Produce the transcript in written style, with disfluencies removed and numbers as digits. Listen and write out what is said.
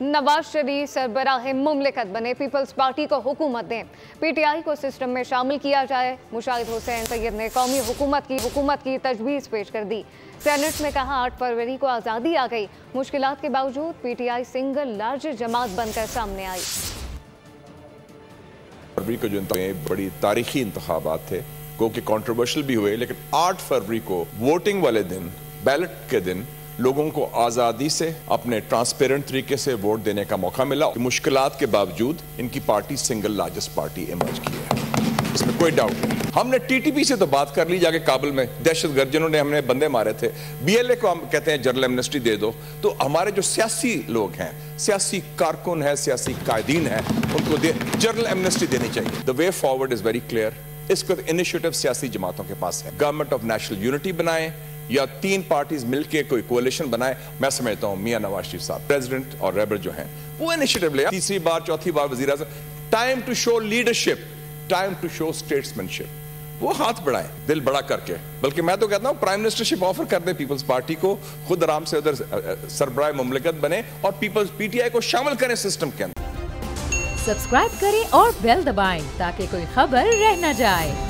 नवाज शरीफ सरबराह मुमलिकत बने, peoples party को हुकूमत दें, PTI को सिस्टम में शामिल किया जाए। मुशाहिद हुसैन सैयद ने कौमी हुकूमत की तजवीज़ पेश कर दी। सेनेट में कहा 8 फरवरी को आज़ादी आ गई, मुश्किलात के बावजूद PTI सिंगल लार्ज जमात बनकर सामने आई। फरवरी को जो बड़ी तारीखी इंतखाबात थे, क्योंकि कंट्रोवर्शियल भी हुए, लेकिन 8 फरवरी को वोटिंग वाले दिन, बैलेट के दिन लोगों को आज़ादी से अपने ट्रांसपेरेंट तरीके से वोट देने का मौका मिला। मुश्किलात के बावजूद इनकी party single largest party emerge की है, इसमें कोई डाउट नहीं। हमने TTP से तो बात कर ली जाके काबुल में, दहशतगर्द जिन्होंने हमने बंदे मारे थे, BLA को हम कहते हैं जनरल एमनेस्टी दे दो। तो हमारे जो सियासी लोग हैं, सियासी कारकुन है, सियासी कायदीन है, उनको जनरल एमनेस्टी देनी चाहिए। The way forward is very clear. इसको इनिशिएटिव सियासी जमातों के पास है। गवर्नमेंट ऑफ नेशनल यूनिटी बनाए या 3 पार्टीज मिलके कोई कोalition बनाए। मैं समझता हूं मियां नवाज शरीफ साहब प्रेसिडेंट और रेबल जो हैं वो इनिशिएटिव ले, तीसरी बार चौथी बार वजीर आज़म, time to show leadership, time to show statesmanship. वो हाथ बढ़ाएं दिल बड़ा करके, बल्कि मैं तो कहता हूं प्राइम मिनिस्टरशिप ऑफर कर दे पीपल्स पार्टी को, खुद आराम से उधर सरबराह मुमलिकत बने और पीपल्स PTI को शामिल करें सिस्टम के अंदर। सब्सक्राइब करें और बेल दबाएं ताकि कोई खबर रह न जाए।